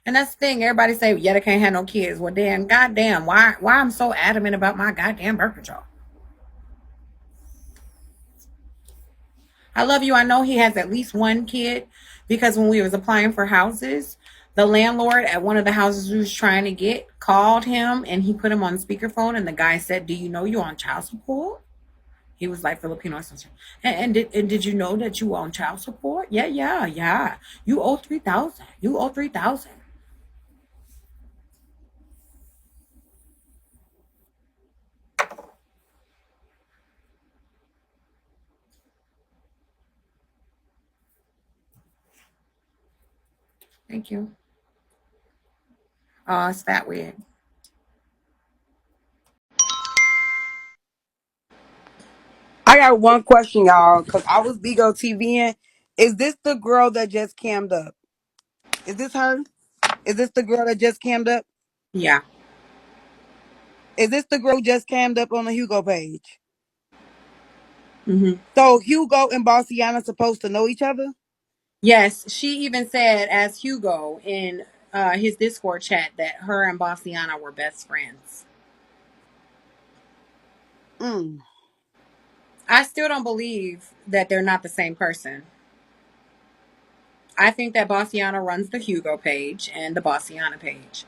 And that's the thing. Everybody say Yetta can't have no kids. Well, then, goddamn, why I'm so adamant about my goddamn birth control? I love you. I know he has at least one kid because when we was applying for houses, the landlord at one of the houses we was trying to get called him and he put him on speakerphone and the guy said, "Do you know you're on child support?" He was like Filipino or something. And did you know that you on child support? Yeah, yeah, yeah. You owe 3,000. You owe 3,000. Thank you. Oh, it's that weird. I got one question, y'all, because I was Bigo TVing. Is this the girl that just cammed up? Is this her? Is this the girl that just cammed up? Yeah. Is this the girl who just cammed up on the Hugo page? Hmm. So Hugo and Bossiana supposed to know each other? Yes, she even said as Hugo in his Discord chat that her and Bassiana were best friends. Mm. I still don't believe that they're not the same person. I think that Bassiana runs the Hugo page and the Bassiana page.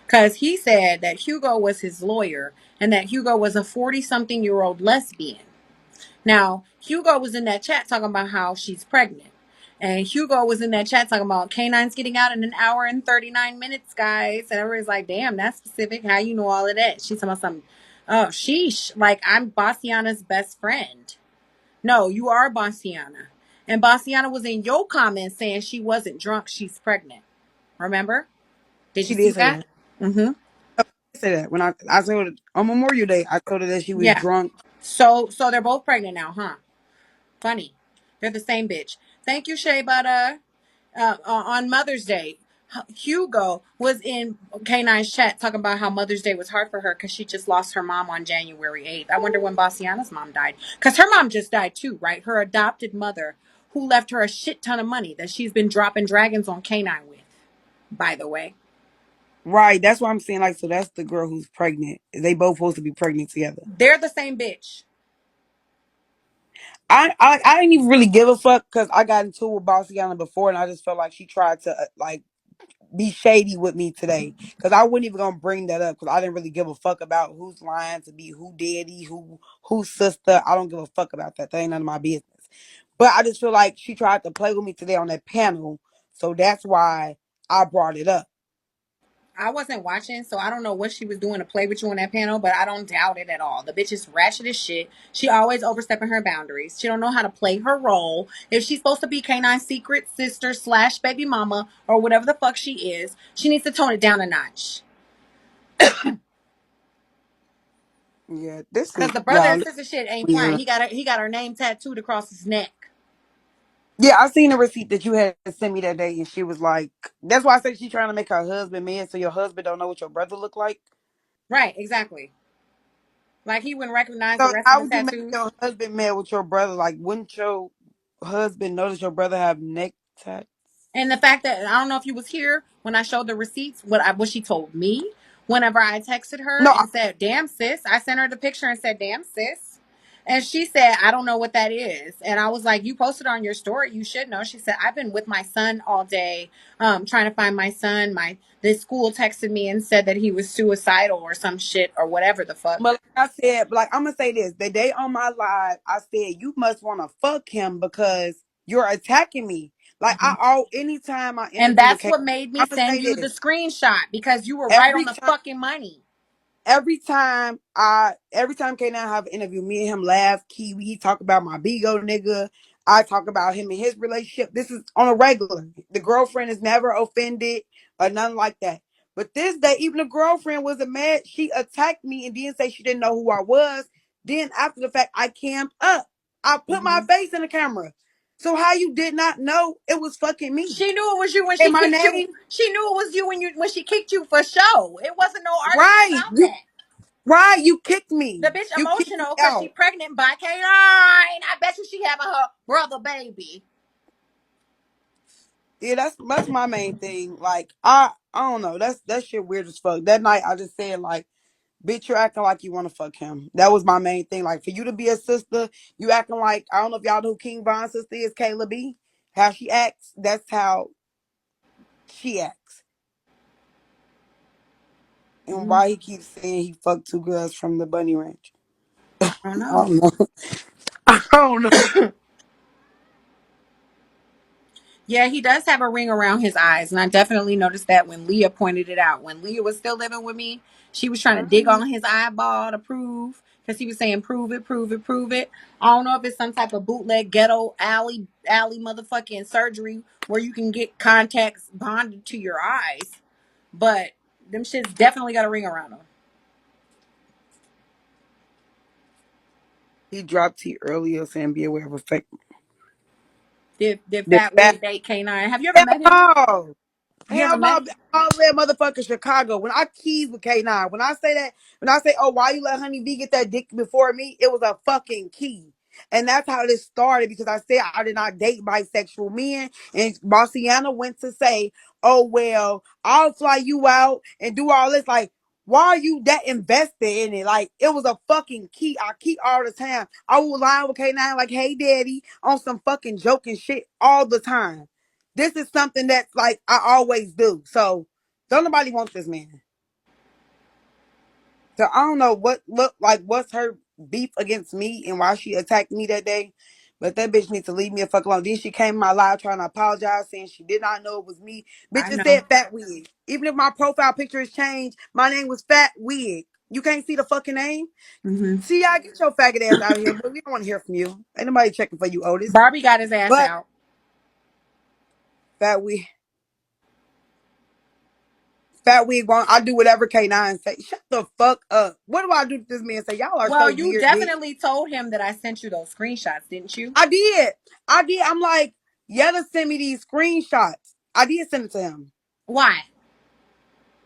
Because he said that Hugo was his lawyer and that Hugo was a 40-something-year-old lesbian. Now, Hugo was in that chat talking about how she's pregnant. And Hugo was in that chat talking about canines getting out in an hour and 39 minutes, guys. And everybody's like, damn, that's specific. How you know all of that? She's talking about something. Oh, sheesh. Like, I'm Bassiana's best friend. No, you are Bassiana. And Bassiana was in your comments saying she wasn't drunk, she's pregnant. Remember? Did you She see did say that? that. Mm-hmm. I say that when I told her on Memorial Day, I told her that she was Yeah. drunk. So they're both pregnant now, huh? Funny. They're the same bitch. Thank you, Shea Butter. On Mother's Day, Hugo was in K9's chat talking about how Mother's Day was hard for her because she just lost her mom on January 8th. I wonder when Bassiana's mom died. Because her mom just died too, right? Her adopted mother, who left her a shit ton of money that she's been dropping dragons on K9 with, by the way. Right. That's what I'm saying. Like, so that's the girl who's pregnant. They both supposed to be pregnant together. They're the same bitch. I didn't even really give a fuck because I got into it with Bossiana before, and I just felt like she tried to like be shady with me today because I wasn't even gonna bring that up because I didn't really give a fuck about who's lying to be who daddy, whose sister. I don't give a fuck about that. That ain't none of my business. But I just feel like she tried to play with me today on that panel, so that's why I brought it up. I wasn't watching, so I don't know what she was doing to play with you on that panel, but I don't doubt it at all. The bitch is ratchet as shit. She always overstepping her boundaries. She don't know how to play her role. If she's supposed to be K9's secret sister slash baby mama or whatever the fuck she is, she needs to tone it down a notch. Yeah, this Cause is the brother y'all. and This sister shit ain't is flying. weird. He got her name tattooed across his neck. Yeah, I seen the receipt that you had sent me that day, and she was like, "That's why I said she's trying to make her husband mad, so your husband don't know what your brother look like." Right, exactly. Like he wouldn't recognize the So rest of how the would you make tattoos. your husband mad with your brother? Like, wouldn't your husband notice your brother have neck tat? And the fact that I don't know if you was here when I showed the receipts, what she told me whenever I texted her No, I, and said, "Damn sis," I sent her the picture and said, "Damn sis," and she said, "I don't know what that is." And I was like, "You posted on your story. You should know." She said, "I've been with my son all day, trying to find my son. My this school texted me and said that he was suicidal or some shit or whatever the fuck." but like I said, but like I'm gonna say this: the day on my live, I said you must want to fuck him because you're attacking me. Like Mhm. anytime I And interview with that's Kate, what made me I'm gonna send say you the this screenshot because you were right on every the time. fucking money. Every time K9 have an interview, me and him laugh, Kiwi, he talk about my bigo nigga. I talk about him and his relationship. This is on a regular. The girlfriend is never offended or nothing like that. But this day, even the girlfriend wasn't mad. She attacked me and didn't say she didn't know who I was. Then after the fact, I camped up. I put my Mhm. face in the camera. So how you did not know it was fucking me? She knew it was you when she And my kicked you. name, She knew it was you when she kicked you for show. It wasn't no argument right? about that. You kicked The me. bitch You kicked me emotional because she out. pregnant by K9. I bet you she having her brother baby. Yeah, that's my main thing. Like I don't know. That's that shit weird as fuck. That night I just said like, bitch, you're acting like you want to fuck him. That was my main thing. Like for you to be a sister, you acting like I don't know if y'all know who King Von's sister is, Kayla B. How she acts, that's how she acts. And Mm, why he keeps saying he fucked two girls from the bunny ranch. I don't I know. don't know. I don't know. Yeah, he does have a ring around his eyes, and I definitely noticed that when Leah pointed it out. When Leah was still living with me, she was trying to dig Mhm. on his eyeball to prove, because he was saying, "Prove it, prove it, prove it." I don't know if it's some type of bootleg ghetto alley motherfucking surgery where you can get contacts bonded to your eyes, but them shits definitely got a ring around them. He dropped T earlier saying be aware of effect. Did The Fat fat Wig date K9? Have you ever hell met him? no. You ever Hell met no, him? all that motherfucking Chicago. When I keys with K9, when I say that, when I say, oh, why you let Honey B get that dick before me? It was a fucking key. And that's how this started because I said I did not date bisexual men. And Marciana went to say, oh, well, I'll fly you out and do all this. Like, why are you that invested in it? Like, it was a fucking key. I keep all the time. I will lie with K9 like, hey, daddy, on some fucking joking shit all the time. This is something that's like I always do. So don't nobody want this man. So I don't know what look like what's her beef against me and why she attacked me that day. But that bitch needs to leave me a fuck alone. Then she came in my live trying to apologize, saying she did not know it was me. Bitch, I it know. said Fat Wig. Even if my profile picture is changed, my name was Fat Wig. You can't see the fucking name? Hmm. See, y'all get your faggot ass out of here, but we don't want to hear from you. Ain't nobody checking for you, Otis. Barbie got his ass But out. Fat Wig. Fat wig on. I do whatever K9 say. Shut the fuck up. What do I do to this man? Say y'all are Well, so you weird, bitch. definitely told him that I sent you those screenshots, didn't you? I did. I did. I'm like, Yetta sent me these screenshots. I did send it to him. Why?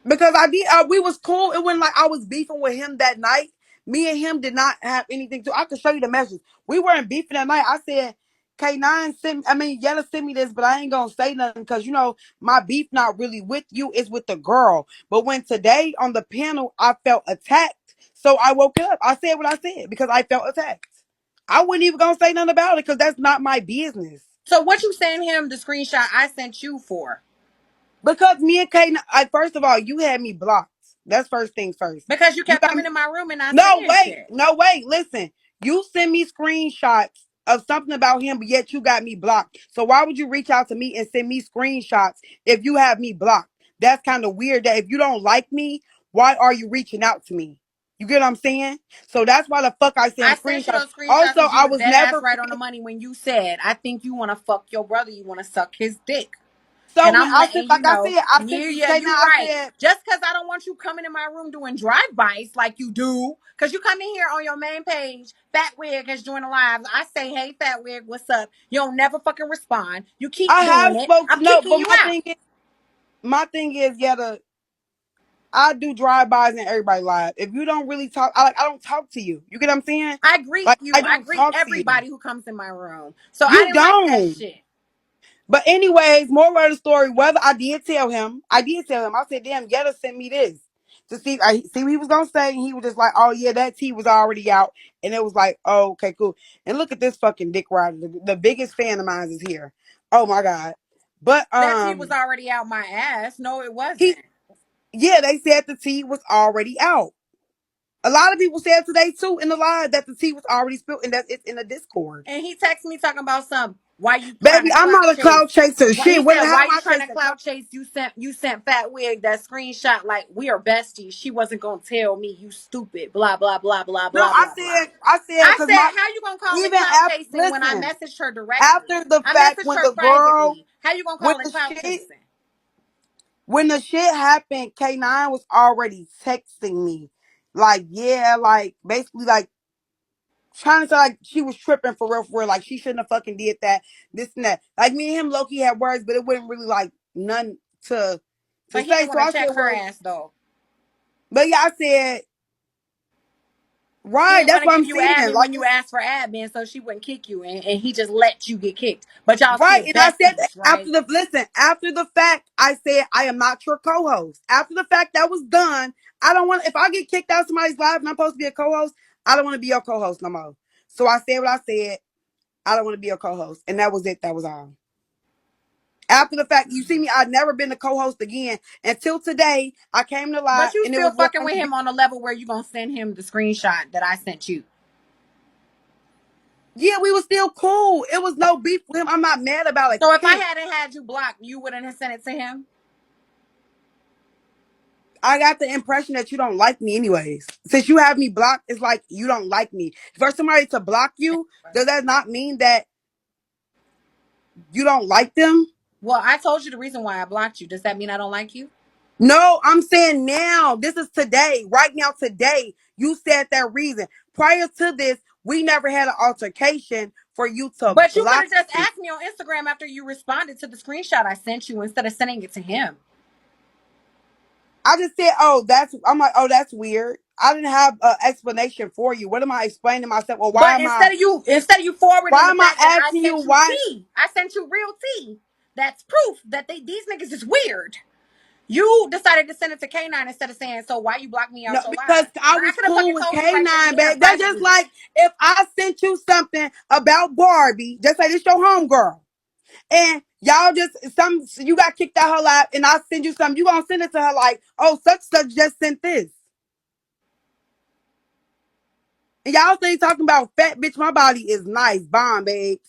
Because I did, we was cool. It wasn't like I was beefing with him that night. Me and him did not have anything to. I could show you the message. We weren't beefing that night. I said, K9 sent. I mean, Yetta sent me this, but I ain't gonna say nothing because you know my beef not really with you. It's with the girl. But when today on the panel I felt attacked, so I woke up. I said what I said because I felt attacked. I wasn't even gonna say nothing about it because that's not my business. So what you sent him the screenshot I sent you for? Because me and K, like first of all, you had me blocked. That's first things first. Because you You kept got me. coming in my room and not No, saying wait, shit. no, wait. Listen, you send me screenshots of something about him, but yet you got me blocked. So why would you reach out to me and send me screenshots if you have me blocked? That's kind of weird. That if you don't like me, why are you reaching out to me? You get what I'm saying? So that's why the fuck I I send sent you screenshots. those screenshots Also, because you I was was dead ass never right on the money when you said, I think you want to fuck your brother. You want to suck his dick. so And when I'm I sent, letting you like I know, said, I sent yeah, it to yeah, K. Now you I right. said, Just because I don't want you coming in my room doing drive-bys like you do, because you come in here on your main page, Fat Wig has joined the lives. I say, hey, Fat Wig, what's up? You don't never fucking respond. You keep I doing have it. spoke. I'm No, kicking but you out. my thing is, yeah, I do drive-bys and everybody live. If you don't really talk, I don't talk to you. You get what I'm saying? I greet Like I you. I don't greet talk to you. everybody who comes in my room. So I You didn't like that don't. shit. But anyways, moral of the story. Whether I did tell him, I did tell him. I said, "Damn, Yetta sent me this to see." I see what he was gonna say, and he was just like, "Oh yeah, that tea was already out," and it was like, "Oh okay, cool." And look at this fucking dick rider. The biggest fan of mine is here. Oh my god. But That tea was already out my ass. No, it wasn't. he yeah, they said the tea was already out. A lot of people said today too in the live that the tea was already spilled and that it's in the Discord. And he texted me talking about some. Why you trying Baby, to I'm clout not a chase? cloud chaser. Why he Shit, what? said? How Why am you I trying to chasing cloud? clout chase? You sent Fat Wig that screenshot like we are besties. She wasn't gonna tell me. You stupid. Blah blah blah blah No, blah blah blah. I said, I because my said, how you gonna call it even clout after chasing when I listen messaged her directly? after the I fact messaged when her the girl privately. How you gonna when call it the clout shit chasing? when the shit happened, K9 was already texting me, like yeah, like basically like trying to say like she was tripping for real, like she shouldn't have fucking did that, this and that. Like me and him, Loki had words, but it wasn't really like none to But he say. didn't So want I to said, check her well, ass though. but yeah, I said, He Right, didn't want that's to what give I'm you saying. admin Like when you it's asked for admin, so she wouldn't kick you, and he just let you get kicked. But y'all right. still And I said that besties, right? after the fact, I said I am not your co-host. After the fact that was done, I don't want if I get kicked out of somebody's live and I'm supposed to be a co-host, I don't want to be your co-host no more. So I said what I said. I don't want to be your co-host. And that was it. That was all. After the fact, you see me, I've never been a co-host again until today. I came to live But you and it still was going fucking to with be. him on a level where you gonna send him the screenshot that I sent you. Yeah, we were still cool. It was no beef with him. I'm not mad about a So if I kick. hadn't had you blocked, you wouldn't have sent it to him. I got the impression that you don't like me anyways. Since you have me blocked, it's like you don't like me. For somebody to block you, does that not mean that you don't like them? Well, I told you the reason why I blocked you. Does that mean I don't like you? No, I'm saying now. This is today. Right now, today. You said that reason. Prior to this, we never had an altercation for you to But you could block have just me. asked me on Instagram after you responded to the screenshot I sent you instead of sending it to him. I just said, oh, I'm like, oh, that's weird. I didn't have an explanation for you. What am I explaining to myself? Well, But instead of you forwarding why the am I fact that I asking you sent you why? tea, I sent you real tea. That's proof that these niggas is weird. You decided to send it to K9 instead of saying, "So why you block me No, out your because live?" I When I was could have cool fucking with told you right then and K9, there babe. That's just privately. like if I sent you something about Barbie, just say this your homegirl. And y'all just you got kicked out her life and I send you something, you gonna send it to her like, oh, such just sent this. And y'all think talking about fat bitch, my body is nice, bomb, babes.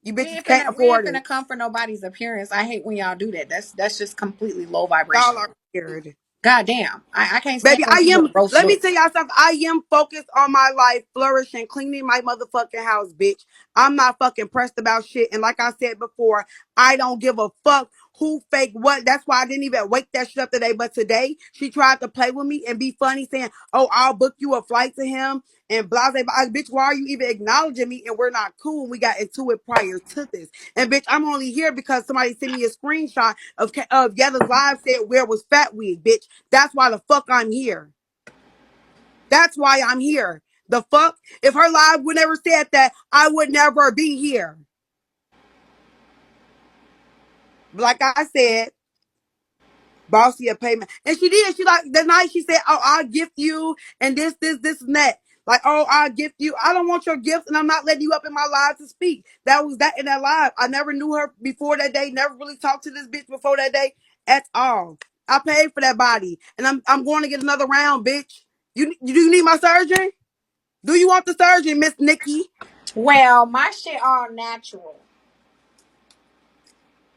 You bitches can't We ain't afford finna it. come for nobody's appearance. I hate when y'all do that. That's just completely low vibration. Y'all are scared. God damn. I can't stand Baby, when people roast let me books. tell y'all something. I am focused on my life, flourishing, cleaning my motherfucking house, bitch. I'm not fucking pressed about shit. And like I said before, I don't give a fuck who fake what. That's why I didn't even wake that shit up today. But today, she tried to play with me and be funny, saying, oh, I'll book you a flight to him and blah, blah, blah. Bitch, why are you even acknowledging me? And we're not cool. We got into it prior to this. And bitch, I'm only here because somebody sent me a screenshot of Yetta's live said, where was Fat Wig, bitch? That's why the fuck I'm here. That's why I'm here. The fuck? If her live would never said that, I would never be here. But like I said, bossy a payment. And she did. She like the night she said, oh, I'll gift you and this and that. Like, oh, I'll gift you. I don't want your gift and I'm not letting you up in my live to speak. That was that in that live. I never knew her before that day. Never really talked to this bitch before that day at all. I paid for that body. And I'm going to get another round, bitch. You need my surgery? Do you want the surgery, Miss Nikki? Well, my shit all natural.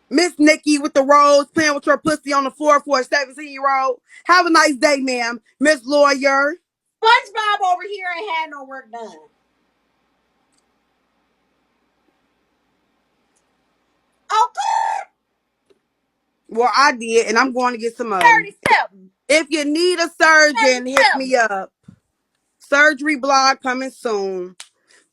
Miss Nikki with the rose playing with your pussy on the floor for a 17-year-old. Have a nice day, ma'am. Miss Lawyer. SpongeBob over here ain't had no work done. Okay. Well, I did, and I'm going to get some of them. 37. If you need a surgeon, hit me 37. up. Surgery blog coming soon.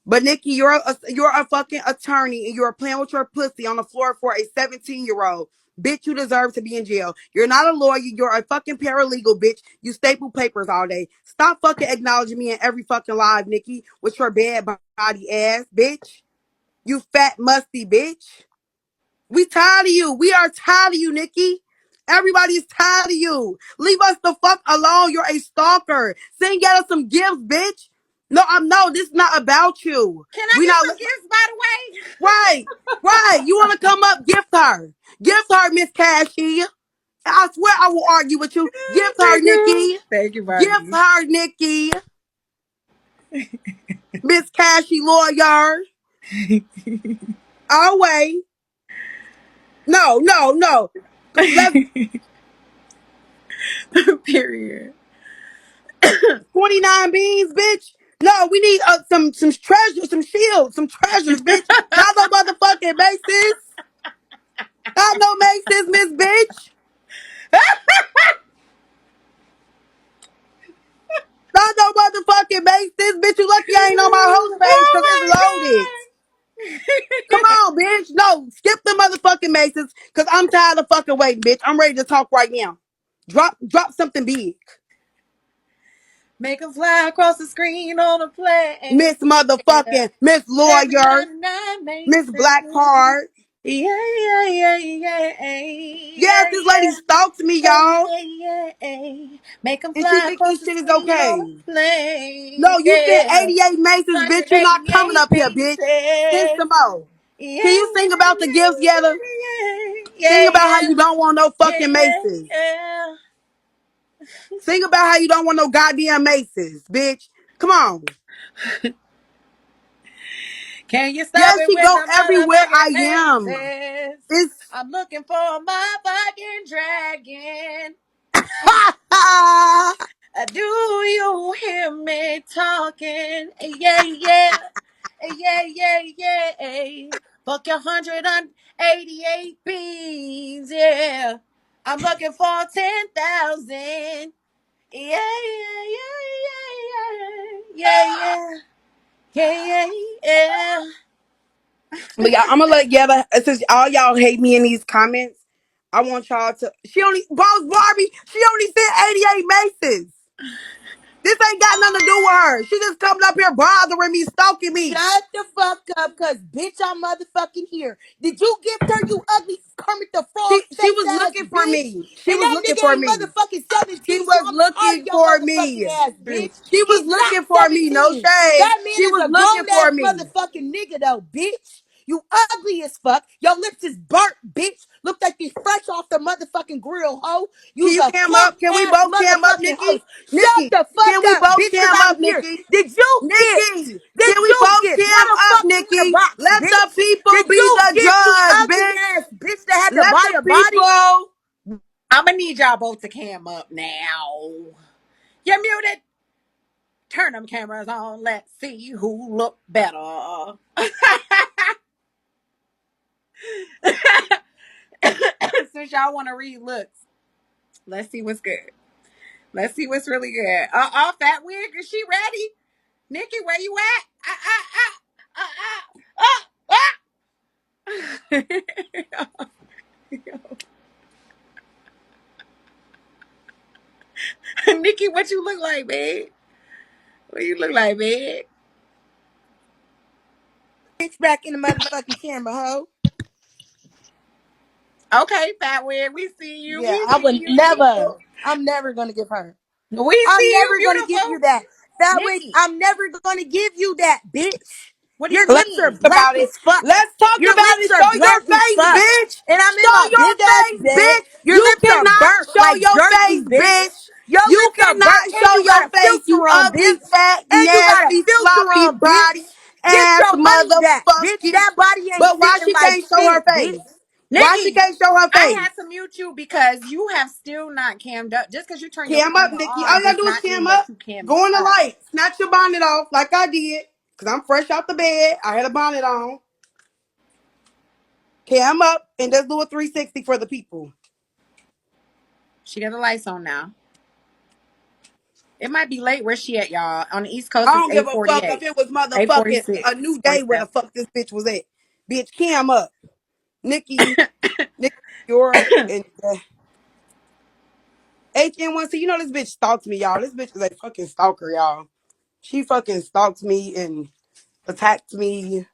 But Nikki, you're a fucking attorney and you're playing with your pussy on the floor for a 17-year-old. Bitch, you deserve to be in jail. You're not a lawyer. You're a fucking paralegal, bitch. You staple papers all day. Stop fucking acknowledging me in every fucking live, Nikki, with your bad body ass, bitch. You fat, musty bitch. We tired of you. We are tired of you, Nikki. Everybody's tired of you. Leave us the fuck alone. You're a stalker. Send get us some gifts, bitch. No, this is not about you. Can I We get not some gifts, by the way? right, right. You want to come up? Gift her, Miss Cashy. I swear I will argue with you. Gift her, Thank you. Nikki. Thank you, Gift Barbie. her, Nikki. Miss Cashy lawyer. Always. No, no, no. Let's Period. 29 beans, bitch. No, we need some treasures, some shields, some treasures, bitch. Not no motherfucking Macy's. Not no Macy's, Miss Bitch. Not no motherfucking Macy's, bitch. You lucky I ain't on my host page because it's loaded. Oh Come on, bitch. No, skip the motherfucking Macy's because I'm tired of fucking waiting, bitch. I'm ready to talk right now. Drop something big. Make them fly across the screen on a plane. Miss motherfucking Miss Lawyer, 1199 Miss Mason. Black Card. Yeah, yeah, yeah, yeah, Yes, yeah, this lady yeah, stalked me, yeah, y'all. yeah, yeah. Make them And she fly think across this the shit is screen on okay. a plane. No, you said Yeah. 88 Masons, bitch. You not coming 188 up here, bitch. Sing Mason. some more. Yeah, Can you sing about the gifts, Yetta? yeah, Sing yeah, about how yeah, you don't want no yeah, fucking yeah, Maces. yeah. Sing about how you don't want no goddamn Maces, bitch. Come on. Can you stop Yes, it she with go the everywhere I motherfucking am. Macy's? It's I'm looking for my fucking dragon. Do you hear me talking? Yeah, yeah, yeah, yeah, yeah. Fuck your 188 beans, yeah. I'm looking for 10,000. Yeah, yeah, yeah, yeah, yeah, yeah, yeah, yeah. But y'all, I'm gonna let Yetta, since all y'all hate me in these comments, I want y'all to. She only, Boss Barbie, she only said 88 Maces. This ain't got nothing to do with her. She just coming up here bothering me, stalking me. Shut the fuck up, cause bitch, I'm motherfucking here. Did you gift her, you ugly Kermit the Frog She face was ass looking for bitch? me. She And was that looking nigga for ain't me. motherfucking 17, She so was I'm tired of looking your for me. motherfucking ass, bitch. She was He's not looking for me. No 17. shade. That man She is was a looking grown for ass me. motherfucking nigga though, bitch. You ugly as fuck. Your lips is burnt, bitch. Look like you fresh off the motherfucking grill, hoe. Can You's you a cam plump up? Can we ass both cam up, motherfucking Nikki? hoe. Shut Nikki, the fuck can we up, both bitch, cause cam I'm up, here. Nikki? Did you gift? Nikki, Did can we you both gift? Why cam the up, fuck you in a Nikki? box, Let the bitch? people Did be you the gift, you judge, ugly bitch. ass bitch that had to Let buy the a body? people. I'm gonna need y'all both to cam up now. You're muted. Turn them cameras on. Let's see who look better. Since y'all want to read looks, let's see what's good. Let's see what's really good. Fat wig, is she ready? Nikki, where you at? Nikki, what you look like, babe? What you look like, babe? Bitch back in the motherfucking camera, hoe. Okay, fat wig, we see you. Yeah, We I see would you, never. beautiful. I'm never gonna give her. We I'm see you, never gonna give you beautiful. that. That way, Nikki, I'm never gonna give you that, bitch. what do Your you Let's lips are mean? talk black about it. as fuck. Let's talk Your about lips it. are Show your black as face, fuck. bitch. And I'm in Show my your big ass face, bed. bitch. Your You lips are cannot burnt show like your jerky, face, bitch. bitch. Your You lips are cannot burnt and show you your got a face, you filter on, ugly, bitch. fat, And you got a nasty, filter sloppy on, body bitch. Get ass your money back, bitch. motherfucking. That body ain't But why sitting she like can't show her shit, face? bitch. Why she Nikki, can't show her I face? had to mute you because you have still not cammed up. Just because you turn your Cam up, camera Nikki. All on you gotta does do is not cam mean up. that you cammed Go in the up. light. Snatch your bonnet off like I did. Cause I'm fresh out the bed. I had a bonnet on. Cam up and just do a 360 for the people. She got the lights on now. It might be late. Where's she at, y'all? On the East Coast, I it's don't give a fuck if 8:48, it was eight forty motherfucking six, a new forty day where the seven. fuck this bitch was at. Bitch, cam up. Nikki, you're in HN1C. You know this bitch stalks me, y'all. This bitch is a fucking stalker, y'all. She fucking stalks me and attacks me.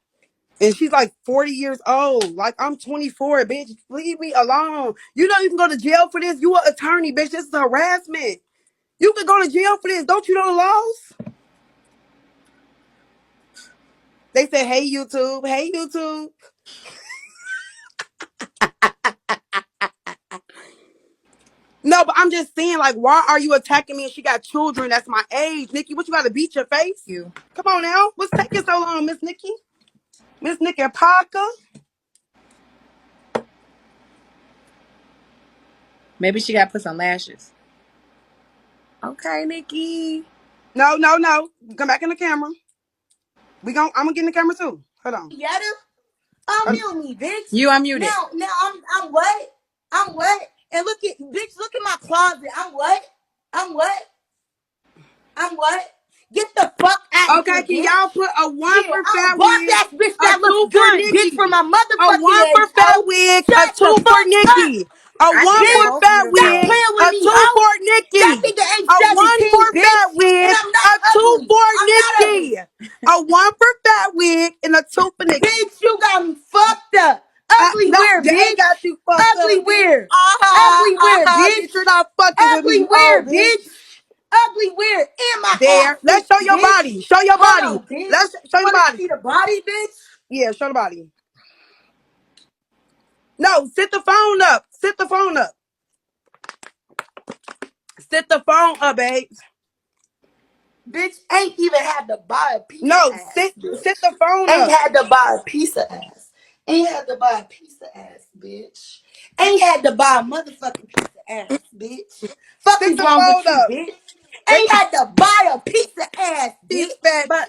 And she's like 40 years old. Like I'm 24, bitch. Leave me alone. You know you can go to jail for this. You an attorney, bitch. This is harassment. You can go to jail for this. Don't you know the laws? They say, hey YouTube, hey YouTube. No, but I'm just saying, like, why are you attacking me? And she got children that's my age. Nikki, what you got to beat your face? You. Come on now. What's taking so long, Miss Nikki? Miss Nikki Parker? Maybe she got to put some lashes. Okay, Nikki. No, no, no. Come back in the camera. I'm gonna get in the camera too. Hold on. Yetta, Hold unmute me, bitch. You unmuted. Now, I'm what? I'm what? And look at, bitch, look at my closet. I'm what? I'm what? I'm what? Get the fuck out of Okay, here, can y'all bitch. put a one Yeah, for I'm a Fat boss Wig, ass bitch a that looks two for good, bitch, for Nikki? my A one motherfucking age, for Fat hoe. Wig, a Shut the two for fuck up. Nikki. A I one think for they're Bitch, both Fat stop Wig, beautiful. playing with a me, two hoe. for That Nikki. nigga ain't A one 17, for Fat bitch. And Wig, I'm not a two ugly. for I'm not ugly. Nikki. A one for Fat Wig and a two for Nikki. Bitch, you got me fucked up. Ugly No, weird, they bitch. got you fucked Ugly up, bitch. weird. Aha, Ugly weird, aha, bitch. bitch, you're not fucking with me, Ugly you old weird, bitch. bitch. Ugly weird. And my ass There. Let's show itchy, your bitch. body. Show your Hold body. on, bitch. Let's show You your wanna body. see the body, bitch? Yeah, show the body. No, sit the phone up. Sit the phone up. Sit the phone up, babes. Bitch ain't even had to buy a piece of No, ass, sit bitch. the phone Ain't up. had to buy a piece of ass. Ain't had to buy a piece of ass, bitch. Ain't had to buy a motherfucking piece of ass, bitch. Fuck Sit is the wrong with phone you, up. bitch? They Ain't had to buy a piece of ass, she's bitch. fat, but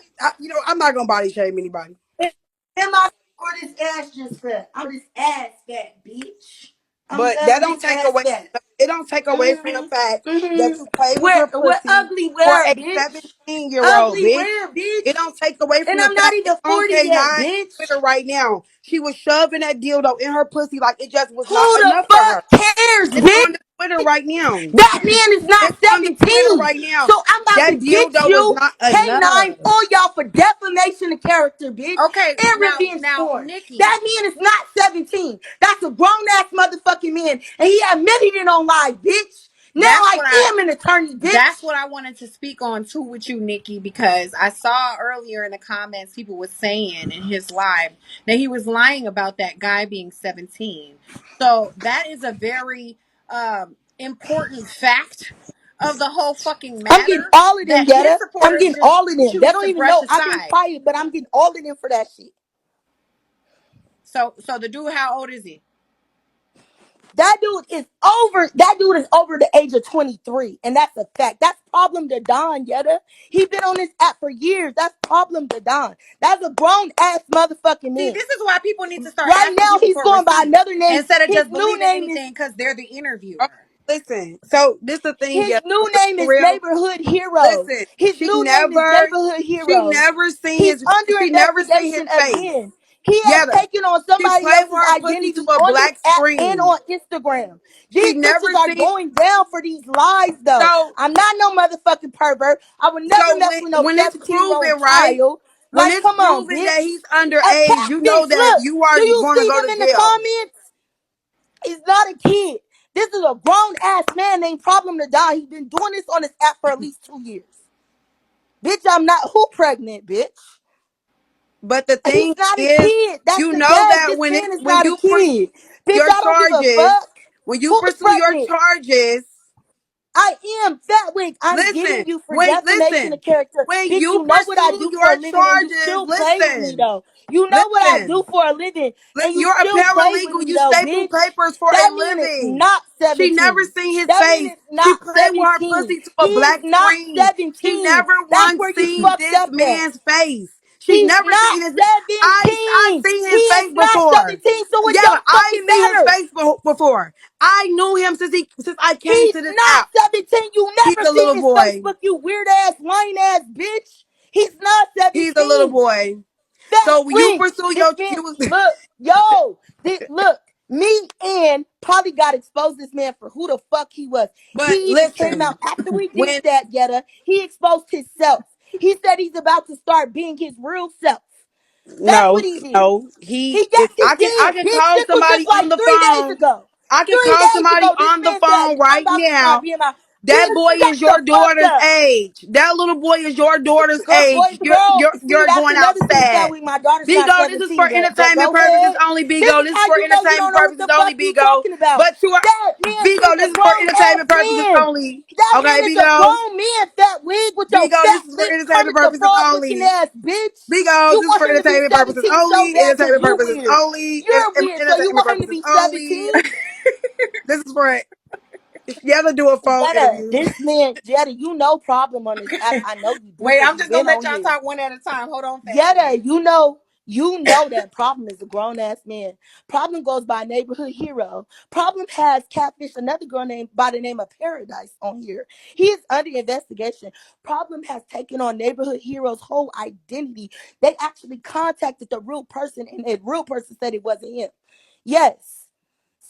I'm not gonna body shame anybody. Am I or this ass just fat? I'm this ass fat, bitch. I'm But that don't ugly take ass away. fat. It don't take away from the fact that you play with Where her what pussy ugly for where, a bitch? 17-year-old Ugly bitch. where, bitch? It don't take away from And the I'm not fact it's even on 40 yet, K9 bitch. Twitter right now. She was shoving that dildo in her pussy like it just was Who not the enough for her. fuck cares, It's bitch? on the Twitter right now. That man is not It's on the Twitter 17. right now. So I'm about to That get dildo was you not enough. K9 on y'all for defamation of character, bitch. Okay, And revenge now, porn. Nikki, That man is not 17. That's a grown ass motherfucking man. And he admitted it on live, bitch. Now that's I what I am an attorney, that's bitch. what I wanted to speak on too with you, Nikki, because I saw earlier in the comments people were saying in his live that he was lying about that guy being 17. So that is a very important fact of the whole fucking I'm getting matter all of them, that his Yetta. I'm supporters getting just all of them. They choose don't to even brush know I've been aside. quiet, but I'm getting all of them for that shit. So the dude, how old is he? That dude is over the age of 23. And that's a fact. That's problem to Don, Yetta. He been on this app for years. That's problem to Don. That's a grown ass motherfucking See, man. this is why people need to start Right asking now people he's for going by receipts another name. instead of His just new believing name is anything because they're the Okay, interviewer. listen. So this the thing, his yeah. new For name is real. Neighborhood Hero. Listen, His new name is Neighborhood she Hero. never seen He's his, under she never seen his investigation face. again. He has Yetta, taken on she somebody played else's with her pussy to identity a on this black app and screen. on Instagram. She These never bitches are seen. going down for these lies, though. So, I'm not no motherfucking pervert. I would never so mess with no when it's 17-year-old proven, right? child. When Like, it's come on, proven that bitch. he's A underage, you know catfish. that Look, you do are you going to see go him to in the jail. comments? He's not a kid. This is a grown ass man named Problem to Die. He's been doing this on this app for at least 2 years. Bitch, I'm not who pregnant, bitch. But the He's thing not a is, kid. That's you the know gag. that This when man is when not a you kid. Bitch, your I don't give a charges, fuck. when you Who's pursue your pregnant? charges, I am Fat Wig. I'm getting listen, you for wait, defamation listen. of character. When Bitch, you you know what I pursue do for a your living and you charges, still play with me though. You know what I do listen. for a living and you You're a still play with paralegal. me You though, staple bitch. papers for That a man is living. not She never 17. seen his That man face. is She not played with her 17. pussy to a He's black not screen. She 17. never That's once where you seen fucked this up at. man's face. She He's never not seen his. I 17. seen He his is face not before. 17. So it Yeah, don't I fucking seen his matter. face before. I knew him since I came He's to this not app. 17. You He's never a seen little his boy. Facebook, you weird ass, lying ass bitch. He's not He's a little 17. boy. Fat So when you wig. pursue This your man, you look, yo, look, me and probably got exposed this man for who the fuck he was. but He even came listen, out after we did when that, Yetta. He exposed himself. He said he's about to start being his real self. That's what no, he did. no. He If yes, he I did, can bitch. call This was somebody just on like the 3 days phone. ago. I can Three call days somebody ago, this on the man said, phone I'm right about to start now. being my That boy Shut is the your fuck daughter's up. age. That little boy is your daughter's Boy, age. girl, see, You're that's going another thing that outside. week. My daughter's not Bigo, this is for 17 yet, but entertainment go purposes ahead. only. This Bigo, is this is how for you know you don't entertainment know what purposes the fuck only. you Bigo, talking about. but you are That man Bigo. is a This is for grown entertainment ass purposes man. only. That Okay, man is a Bigo. grown man, fat wig with your Bigo, fat this is for lip entertainment Kermit the purposes Frog looking only. ass bitch. Bigo, You this is want for him to be entertainment purposes 17 so only. bad because Entertainment you purposes weird. only. You're weird, so you Entertainment want him to purposes be only. 17? This is for you ever do a phone Jetta, interview. this man, Jetta, you know problem on this app. I know you do Wait, because I'm you've just gonna been let on y'all here. talk one at a time. Hold on, Fat Yetta, Wig. you know that problem is a grown ass man. Problem goes by neighborhood hero. Problem has catfish another girl named by the name of Paradise on here. He is under investigation. Problem has taken on neighborhood hero's whole identity. They actually contacted the real person, and the real person said it wasn't him. Yes.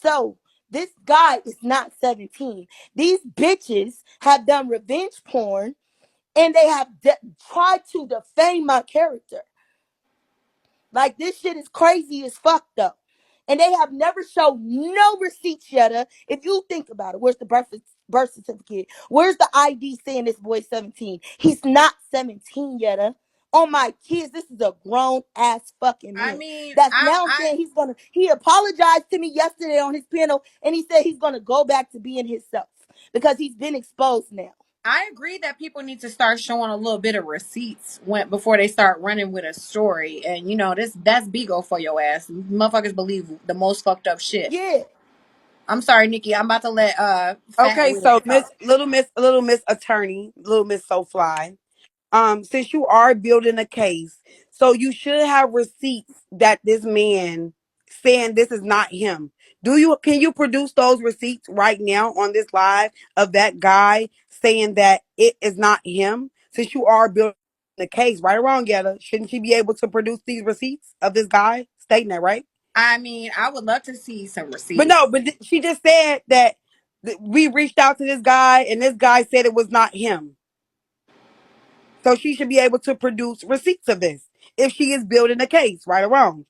So This guy is not 17. These bitches have done revenge porn and they have tried to defame my character. Like, this shit is crazy as fuck though. And they have never showed no receipts, Yetta. If you think about it, where's the birth certificate? Where's the ID saying this boy's 17? He's not 17, Yetta. On my kids, this is a grown ass fucking I man. mean, That's I now I saying he apologized to me yesterday on his panel and he said he's gonna go back to being himself because he's been exposed now. I agree that people need to start showing a little bit of receipts when before they start running with a story. And you know, that's bigo for your ass. Motherfuckers believe the most fucked up shit. Yeah. I'm sorry, Nikki. I'm about to let Fat Okay, Wig so talk. Little Miss Attorney, Little Miss So Fly. Since you are building a case, so you should have receipts that this man saying this is not him. Can you produce those receipts right now on this live of that guy saying that it is not him? Since you are building the case, right or wrong, Yetta, shouldn't she be able to produce these receipts of this guy stating that, right? I mean, I would love to see some But receipts. no, she just said that we reached out to this guy and this guy said it was not him. So she should be able to produce receipts of this if she is building a case, right or wrong.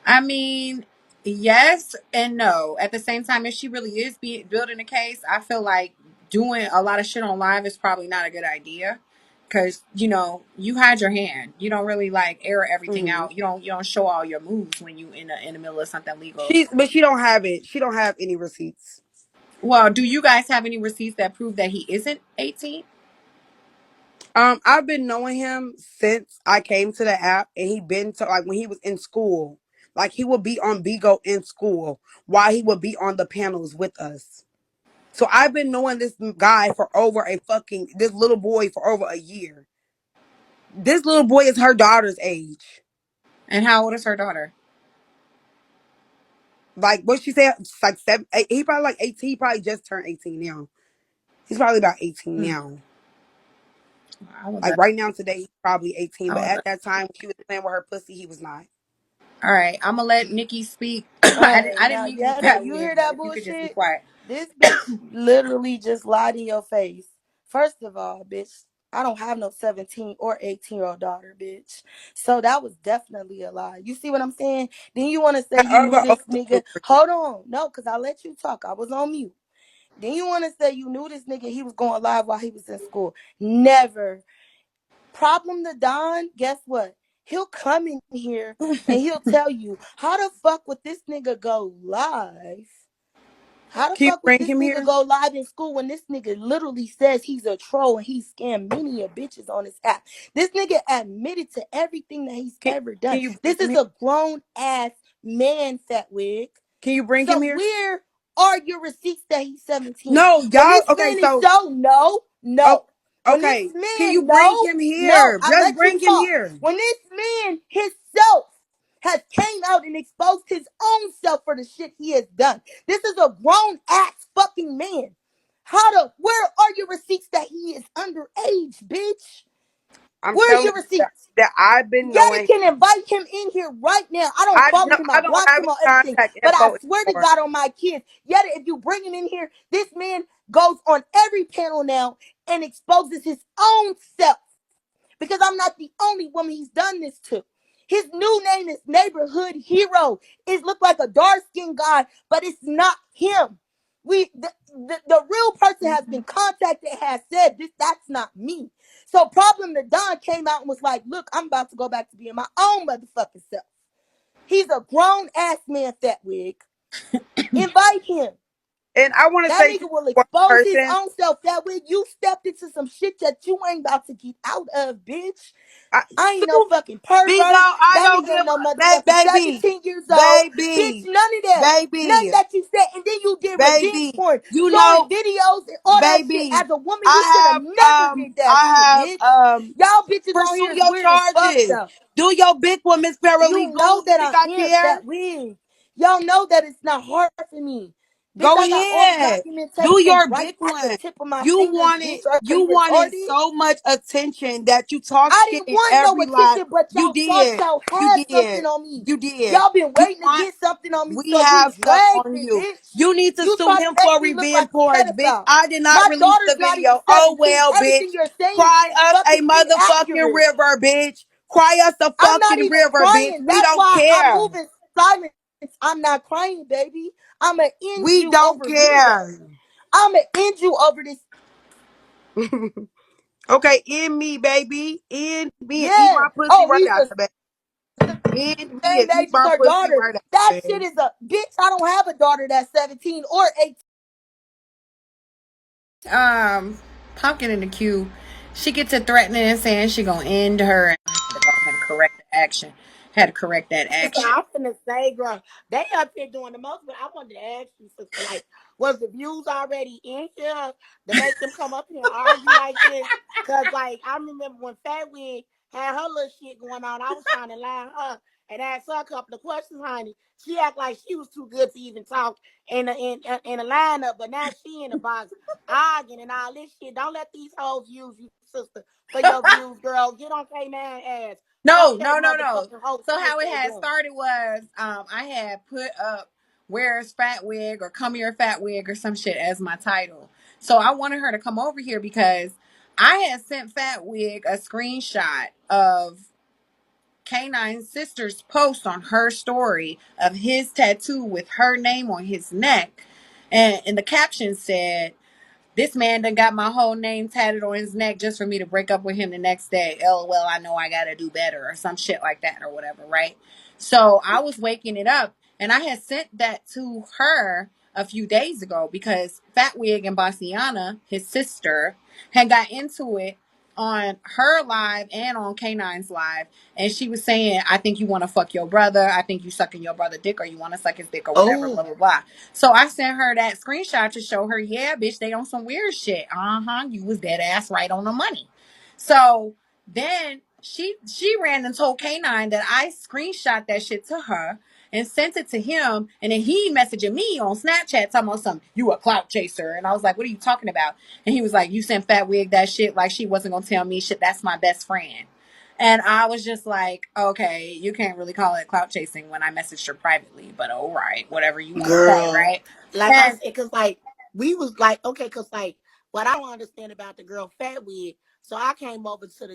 I mean, yes and no. At the same time, if she really is building a case, I feel like doing a lot of shit on live is probably not a good idea. Cause you know you hide your hand. You don't really like air everything Hmm. out. You don't show all your moves when you in the middle of something legal. She don't have it. She don't have any receipts. Well, do you guys have any receipts that prove that he isn't 18? I've been knowing him since I came to the app, and he been to like when he was in school. Like he would be on Bigo in school while he would be on the panels with us. So I've been knowing this guy for over a fucking this little boy for over a year. This little boy is her daughter's age. And how old is her daughter? Like what she said, it's like 7, 8, he probably like 18. He probably just turned 18 now. He's probably about 18 Hmm. now. I would Like love. right now today, he's probably 18. I But would at love. that time, when she was playing with her pussy, he was not. All right, I'm gonna let Nikki speak. All right, I didn't now mean you, Yetta, Fat you hear Wig, but that if you could just be bullshit? quiet. This bitch literally just lied in your face. First of all, bitch, I don't have no 17 or 18-year-old daughter, bitch. So that was definitely a lie. You see what I'm saying? Then you want to say you knew However, this nigga. Hold on. No, because I let you talk. I was on mute. Then you want to say you knew this nigga, he was going live while he was in school. Never. Problem to Don, guess what? He'll come in here and he'll tell you, how the fuck would this nigga go live? How the can you fuck would bring this him nigga here? go live in school when this nigga literally says he's a troll and he scammed many of bitches on his app? This nigga admitted to everything that he's Can ever done. Can you bring This him is here? a grown ass man, Fat Wig. Can you bring him So here? where are your receipts that he's 17? No, When y'all. this Okay, man is so so no, oh, no. When this okay. Can you man bring no, him no, here? I Just let you bring him talk. here. When this man himself has came out and exposed his own self for the shit he has done. This is a grown ass fucking man. Where are your receipts that he is underage, bitch? I'm Where are telling your you that, receipts? that I've been Yetta knowing. can invite him in here right now. I don't I follow no, him. I I don't blocked have him his on everything. contact But I info swear to anymore. God on my kids, Yetta, if you bring him in here, this man goes on every panel now and exposes his own self. Because I'm not the only woman he's done this to. His new name is Neighborhood Hero. It looked like a dark skinned guy, but it's not him. The real person has been contacted, has said this, that's not me. So Problem the Don came out and was like, look, I'm about to go back to being my own motherfucking self. He's a grown ass man, Fat Wig. Invite him. And I want to That say to nigga will one expose his person, own self. That way you stepped into some shit that you ain't about to get out of, bitch. I ain't no Sue fucking Bigo, pervert. I ain't That gonna nigga ain't give no motherfucking baby, 17 years old. Bitch, baby, none of that. None baby, that you said. And then you did revenge baby. porn, You showing know, videos and all that shit. baby, As a woman, you should have never did that shit, bitch. Y'all bitches on pursue here is your weird as fuck, charges. though. Do your big one, Miss You Paralegal. know You that think I I am care? that wig. Y'all know that it's not hard for me. Bitch, Go I got all the ahead. Do documentation your right big at the one. tip of my You fingers, wanted bitch. Are you you wanted retarded? so much attention that you talk I shit didn't in want no every live. attention, but You y'all thought did. y'all You had something did. on me. You did. Y'all been You waiting to want get something on me, we so you have stuff dragged on it, you. bitch. You need to You sue try to him make for me look like revenge a porn, bitch. pedophile. I did not My release daughter's the not even video. Oh 17. well, Everything bitch. you're saying Cry us a fucking motherfucking inaccurate. river, bitch. Cry us a I'm not fucking even river, bitch. crying. We That's don't why I'm care. moving silent. I'm not crying, baby. I'ma end We you don't over here care. though. I'ma end you over this. Okay, in me, baby. In me and eat Yeah. my pussy Oh, right we used out to the bed. In me same and eat age as my her pussy daughter. right out That the shit bed. is a bitch. I don't have a daughter that's 17 or 18. Pumpkin in the queue, she gets to threatening and saying she gonna end her, and I had to go ahead and correct the action. Had to correct that So action. I'm finna say, girl, they up here doing the most, but I wanted to ask you, sister, like, was the views already in here to make them come up here and argue like this? Cause like I remember when Fat Wig had her little shit going on, I was trying to line her and ask her a couple of questions, honey. She act like she was too good to even talk in a lineup, but now she in the box arguing and all this shit. Don't let these hoes use you, sister, for your views, girl. Get on K9 ass. No, Fuck that no, no, no. motherfucking whole So shit how it they had doing. started was I had put up "Where's Fat Wig" or "Come Here Fat Wig" or some shit as my title. So I wanted her to come over here because I had sent Fat Wig a screenshot of K9's sister's post on her story of his tattoo with her name on his neck. And the caption said, "This man done got my whole name tatted on his neck just for me to break up with him the next day. LOL, I know I gotta do better," or some shit like that or whatever, right? So I was waking it up and I had sent that to her a few days ago because Fat Wig and Bassiana, his sister, had got into it on her live and on K9's live. And she was saying, "I think you want to fuck your brother. I think you sucking your brother dick or you want to suck his dick or whatever, Oh, blah, blah, blah." So I sent her that screenshot to show her, yeah, bitch, they on some weird shit. Uh-huh. You was dead ass right on the money. So then she ran and told K9 that I screenshot that shit to her and sent it to him. And then he messaging me on Snapchat talking about something, "You a clout chaser." And I was like, "What are you talking about?" And he was like, "You sent Fat Wig that shit like she wasn't gonna tell me shit. That's my best friend." And I was just like, "Okay, you can't really call it clout chasing when I messaged her privately, but all right, whatever you want to say, girl. right?" Like I And said, cause like we was like, okay, cause like what I don't understand about the girl Fat Wig. So I came over to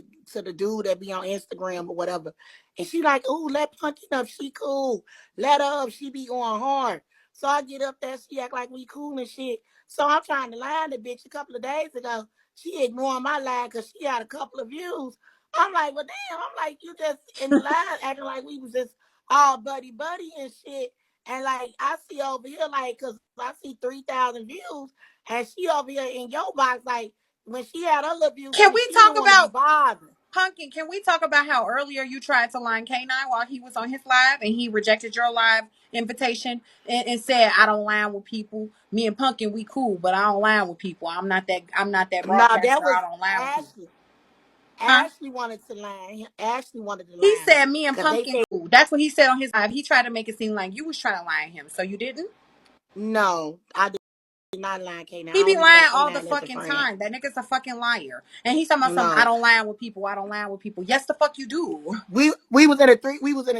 the dude that be on Instagram or whatever, and she like, "Ooh, let Punkin up. She cool. Let her up. She be going hard." So I get up there. She act like we cool and shit. So I'm trying to line the bitch a couple of days ago. She ignoring my line because she had a couple of views. I'm like, well, damn. I'm like, you just in the line acting like we was just all buddy buddy and shit. And like I see over here, like, cause I see 3,000 views, and she over here in your box, like when she had her little views can too, we she talk didn't want to be about bothered. Pumpkin? Can we talk about how earlier you tried to line K9 while he was on his live and he rejected your live invitation and said, "I don't line with people. Me and Pumpkin, we cool, but I don't line with people. I'm not that No, that broadcaster. was I don't line with people." Ashley. Huh? Ashley wanted to line. Ashley wanted to He line him said me and because they Pumpkin said cool. That's what he said on his live. He tried to make it seem like you was trying to line him. So you didn't? no, I did not line K9. He I be don't even lying got all the K9 as a fucking friend. time. That nigga's a fucking liar. And he's talking about something, "I No, don't line with people. I don't line with people." Yes, the fuck you do. we was in a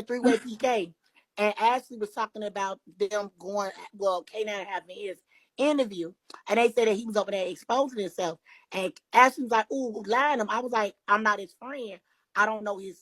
three-way PK, and Ashley was talking about them going, well, K9 having his interview, and they said that he was over there exposing himself, and Ashley was like, "Ooh, lying him." I was like, "I'm not his friend. I don't know his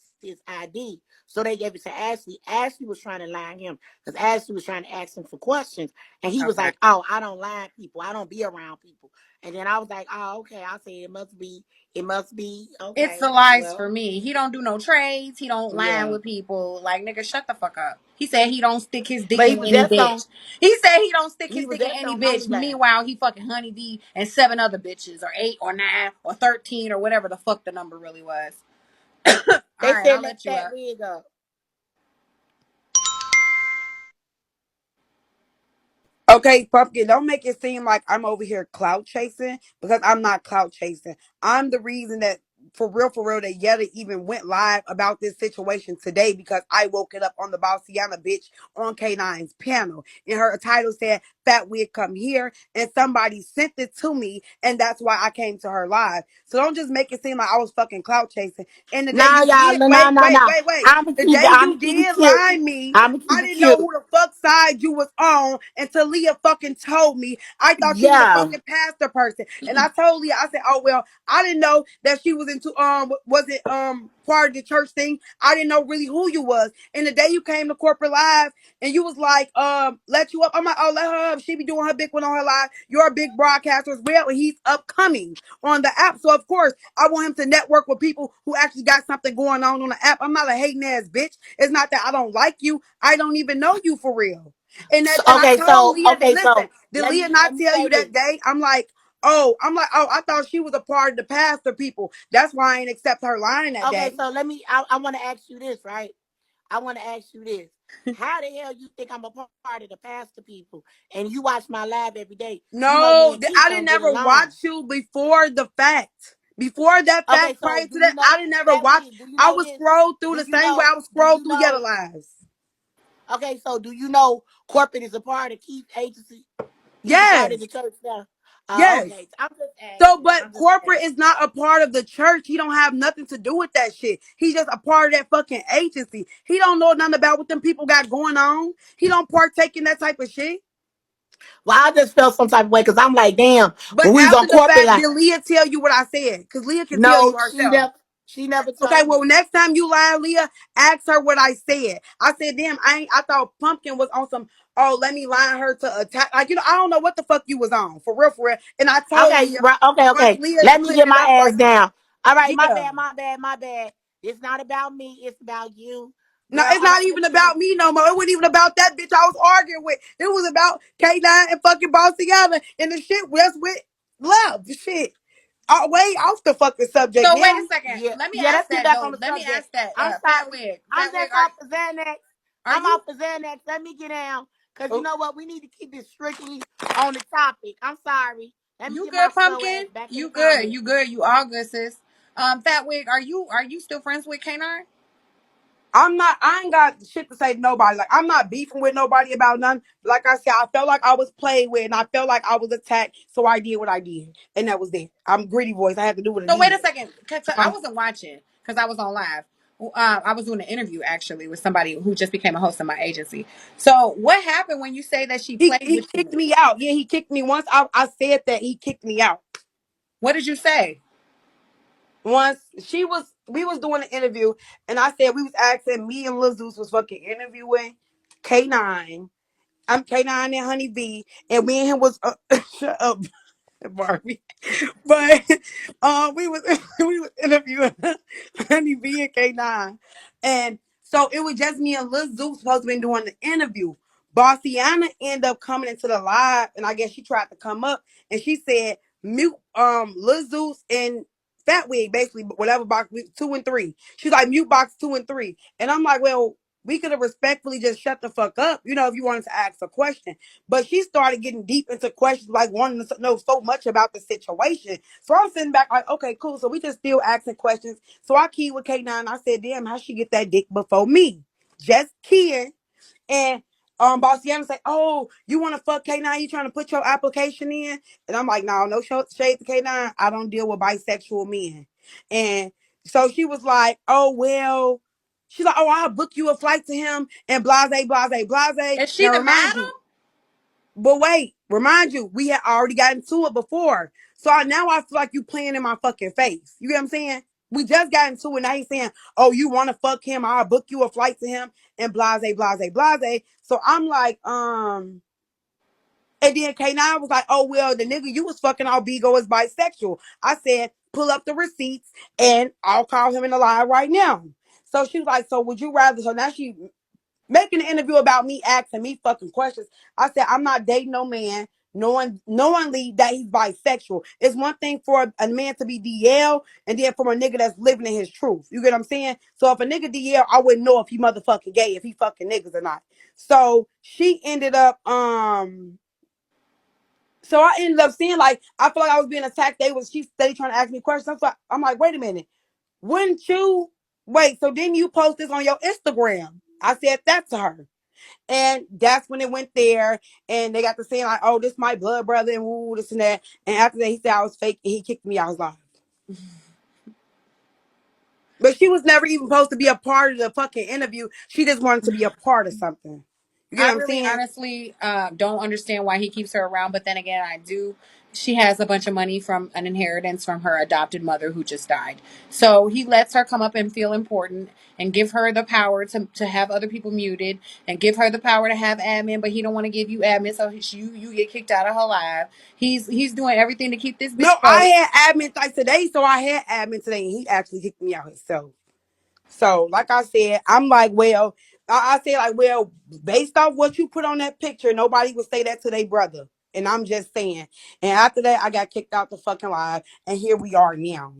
ID." So they gave it to Ashley. Ashley was trying to line him because Ashley was trying to ask him for questions, and he was Okay. like, "Oh, I don't line people. I don't be around people." And then I was like, "Oh, okay." I said, it must be It's the okay. lies for Well, me. He don't do no trades. He don't line yeah. with people. Like, nigga, shut the fuck up. He said he don't stick his dick But he in was any just on bitch. He said he don't stick he his was dick in just any on bitch. OnlyFans. Meanwhile, he fucking Honeybee and 7 other bitches, or 8 or 9 or 13 or whatever the fuck the number really was. All They right, said I'll let let you that up. wig up. Okay, Pumpkin, don't make it seem like I'm over here clout chasing because I'm not clout chasing. I'm the reason that for real, that Yetta even went live about this situation today because I woke it up on the Bossiana bitch on K9's panel. And her title said, Fat Wig come here, and somebody sent it to me, and that's why I came to her live. So don't just make it seem like I was fucking clout chasing. And the day Nah, you y'all, did, no, no, wait, no, wait, no. wait, wait. I'ma The keep day it. I'ma you keep it did cute. line me, I'ma keep I it didn't know cute. who the fuck side you was on until Leah fucking told me. I thought she was a Yeah. fucking pastor person. And I told Leah, I said, oh well, I didn't know that she was into was it part of the church thing. I didn't know really who you was. And the day you came to corporate live and you was like, let you up. I'm like, oh, let her up. She be doing her big one on her live. You're a big broadcaster as well, and he's upcoming on the app. So of course, I want him to network with people who actually got something going on the app. I'm not a hating ass bitch. It's not that I don't like you. I don't even know you for real. And So, that, and I told Leah, okay, listen, so did Leah not let me tell say you this. that day? I'm like, oh, I thought she was a part of the pastor people. That's why I ain't accept her line that Okay, day. so let me. I want to ask you this, right? I want to ask you this. How the hell you think I'm a part of the pastor people and you watch my live every day? You know me No, and Keith I didn't don't get never along. watch you before the fact. Before that Okay, fact, so prior to do you that, know I didn't never Fat watch. Wig? Do you I know would this? scroll through Do the you same way know? I would Do scroll you through Yetta know? Lives. Okay, so do you know corporate is a part of Keith's agency? He's a part of Yes, the church now. yes. Okay, I'm just So, asking. but I'm just corporate asking. is not a part of the church. He don't have nothing to do with that shit. He's just a part of that fucking agency. He don't know nothing about what them people got going on. He don't partake in that type of shit. Well, I just felt some type of way because I'm like, damn, But when we was on after the corporate, fact, like, did Leah tell you what I said? Because Leah can tell you no, herself. she never Okay, told well, me. next time you lie, Leah, ask her what I said. I said, damn, I thought Pumpkin was on some, oh, let me line her to attack. Like, I don't know what the fuck you was on. For real, for real. And I told Okay, Leah, right, okay, once okay. Leah Let me cleared get it my up for ass you. down. All right, my Yeah. bad, my bad, my bad. It's not about me. It's about you, No, girl. it's All not right, let even me get my. about me no more. It wasn't even about that bitch I was arguing with. It was about K9 and fucking Bossy Allen. And the shit was with love. Shit. Way off the fucking subject So wait a now. second. Yeah, Let me yeah. ask Let's get that back on though. the Let me subject. ask that. I'm Fat sorry. wig. I'm Fat wig. just off the Xanax. Are I'm you off the Xanax. Let me get down, cause you Oh, know what? We need to keep it strictly on the topic. I'm sorry. Let me you get my good, slow ass pumpkin? back in the You good. comments. You good. You all good, sis. Fat wig. Are you still friends with K9? I'm not. I ain't got shit to say to nobody. Like I'm not beefing with nobody about nothing. Like I said, I felt like I was played with, and I felt like I was attacked. So I did what I did, and that was it. I'm gritty voice. I had to do what I So wait did. a second. 'Cause I Huh? wasn't watching because I was on live. I was doing an interview actually with somebody who just became a host of my agency. So what happened when you say that she He played he with kicked you? me out. Yeah, he kicked me once. I said that he kicked me out. What did you say? Once we was doing an interview, and I said we was asking me and Lil Zeus was fucking interviewing K9. I'm K9 and Honey B, and me and him was shut up, Barbie. But we was we was interviewing Honey B and K9. And so it was just me and Lil Zeus supposed to be doing the interview. Bossiana ended up coming into the live, and I guess she tried to come up, and she said mute Lil Zeus and Fat Wig, basically whatever box 2 and 3. She's like mute box 2 and 3. And I'm like, well, we could have respectfully just shut the fuck up, if you wanted to ask a question. But she started getting deep into questions, like wanting to know so much about the situation. So I'm sitting back like, okay, cool. So we just still asking questions. So I keyed with K9. I said, damn, how she get that dick before me? Just keying. And Bossiana say, oh, you want to fuck K9? You trying to put your application in? And I'm like, no, no shade to K9. I don't deal with bisexual men. And so she was like, oh, well, she's like, oh, I'll book you a flight to him and blase, blase, blase. Is she Now the remind madam? you, but wait, remind you, we had already gotten to it before. So now I feel like you playing in my fucking face. You get what I'm saying? We just got into it. Now he's saying, oh, you want to fuck him? I'll book you a flight to him and blase, blase, blase. So I'm like, and then K9 was like, oh, well, the nigga you was fucking all bigo is bisexual. I said, pull up the receipts and I'll call him in the live right now. So she was like, so would you rather? So now she making an interview about me asking me fucking questions. I said, I'm not dating no man knowingly that he's bisexual. It's one thing for a man to be DL and then from a nigga that's living in his truth. You get what I'm saying? So if a nigga DL, I wouldn't know if he motherfucking gay, if he fucking niggas or not. So she ended up so I ended up seeing like I feel like I was being attacked. She steady trying to ask me questions. I'm like, wait a minute. Wouldn't you wait? So then you post this on your Instagram. I said that to her. And that's when it went there. And they got to saying like, oh, this my blood brother and woo, this and that. And after that, he said I was fake and he kicked me out his life. But she was never even supposed to be a part of the fucking interview. She just wanted to be a part of something. You get I what I'm really saying? honestly don't understand why he keeps her around, but then again, I do. She has a bunch of money from an inheritance from her adopted mother who just died. So he lets her come up and feel important and give her the power to have other people muted and give her the power to have admin, but he don't want to give you admin, so you get kicked out of her live. He's doing everything to keep this No, bitch I broke. had admin like today, so I had admin today, and he actually kicked me out himself. So, like I said, I'm like, well, I said like, well, based off what you put on that picture, nobody would say that to their brother. And I'm just saying. And after that, I got kicked out the fucking live, and here we are now.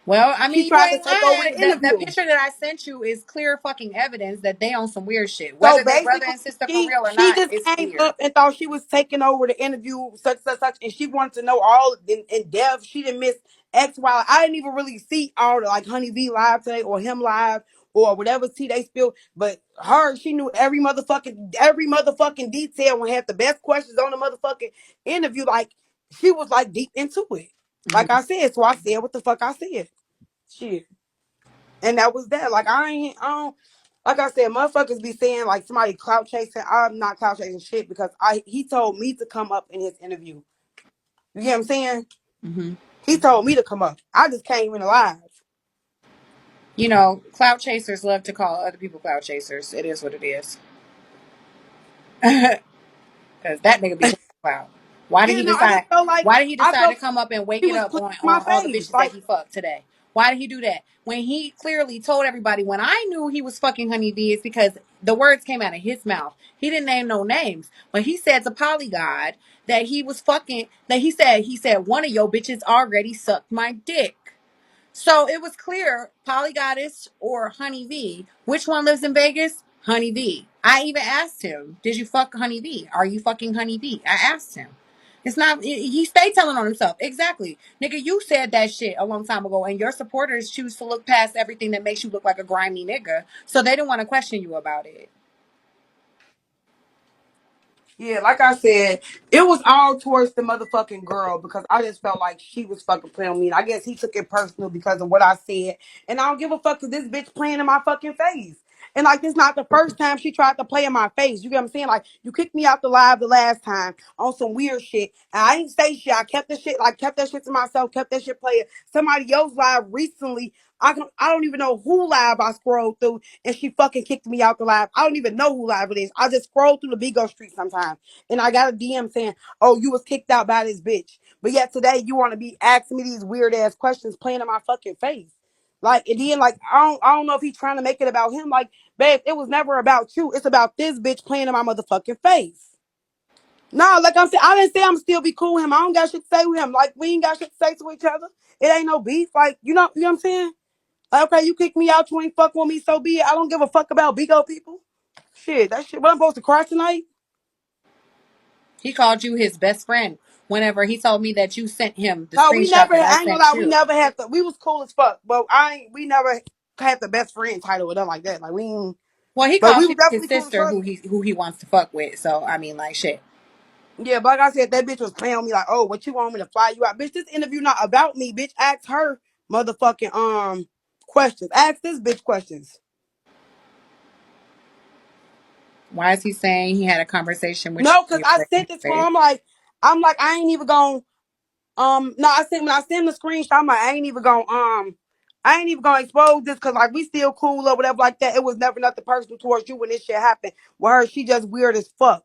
Well, I She mean, you tried to ain't take over lying. the That interview. picture that I sent you is clear fucking evidence that they on some weird shit. So Whether they brother basically, and sister for she real or she not, just it's came weird. up and thought she was taking over the interview, such, and she wanted to know all in depth. She didn't miss X, Y. I didn't even really see all the like Honey V live today or him live or whatever tea they spilled. But her, she knew every motherfucking detail and had the best questions on the motherfucking interview. Like she was like deep into it. Like Mhm. I said, so I said what the fuck I said. Shit. And that was that. Like I don't like I said, motherfuckers be saying like somebody clout chasing. I'm not clout chasing shit because he told me to come up in his interview. You get what I'm saying? Mhm. He told me to come up. I just came in alive. You know, clout chasers love to call other people clout chasers. It is what it is. Because that nigga be playing clout. Why did Yeah, he no, I decide? just felt like Why did he I decide to felt come up and wake he it was up playing on in my all the face. bitches that Like, he fucked today? Why did he do that? When he clearly told everybody when I knew he was fucking Honey D is because the words came out of his mouth. He didn't name no names, but he said to Polygod that he was fucking that he said one of your bitches already sucked my dick. So it was clear, Polygoddess or Honey V. Which one lives in Vegas? Honey V. I even asked him, did you fuck Honey V? Are you fucking Honey V? I asked him. It's not, he stayed telling on himself. Exactly. Nigga, you said that shit a long time ago, and your supporters choose to look past everything that makes you look like a grimy nigga. So they didn't want to question you about it. yeah, like I said, it was all towards the motherfucking girl because I just felt like she was fucking playing with me. And I guess he took it personal because of what I said. And I don't give a fuck because this bitch playing in my fucking face. And like, this not the first time she tried to play in my face. You get what I'm saying? Like, you kicked me out the live the last time on some weird shit. And I didn't say shit. I kept the shit, like, kept that shit to myself, kept that shit playing. Somebody else live recently. I don't even know who live I scrolled through and she fucking kicked me out the live. I don't even know who live it is. I just scroll through the Bigo street sometimes and I got a DM saying, "Oh, you was kicked out by this bitch." But yet today you want to be asking me these weird ass questions, playing in my fucking face. Like and then like I don't know if he's trying to make it about him. Like, babe, it was never about you. It's about this bitch playing in my motherfucking face. No, like I'm saying, I didn't say I'm still be cool with him. I don't got shit to say with him. Like we ain't got shit to say to each other. It ain't no beef. Like you know what I'm saying? Like, okay, you kick me out, you ain't fuck with me, so be it. I don't give a fuck about bigo people. Shit, that shit. What I'm supposed to cry tonight? He called you his best friend whenever he told me that you sent him the No, we screenshot never that had. I I ain't gonna sent lie, we you. never had the. We was cool as fuck, but we never had the best friend title or nothing like that. Like we, ain't, Well, he but we calls were you his definitely cool as sister fuck. who he wants to fuck with. So I mean, like shit. Yeah, but like I said, that bitch was playing on me like, oh, what you want me to fly you out, bitch? This interview not about me, bitch. Ask her motherfucking questions. Ask this bitch questions. Why is he saying he had a conversation with No, cause you I already? sent this call. I'm like, I ain't even gonna. No, when I send the screenshot, I'm like, I ain't even gonna expose this because like we still cool or whatever like that. It was never nothing personal towards you when this shit happened. With her, she just weird as fuck.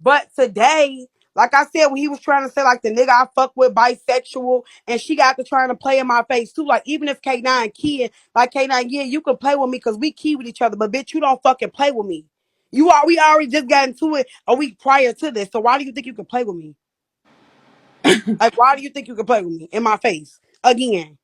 But today, like I said, when he was trying to say like the nigga I fuck with bisexual, and she got to trying to play in my face too. Like even if K9 kid, like K9, yeah, you can play with me because we key with each other, but bitch, you don't fucking play with me. We already just got into it a week prior to this. So why do you think you can play with me? Like, why do you think you can play with me in my face again?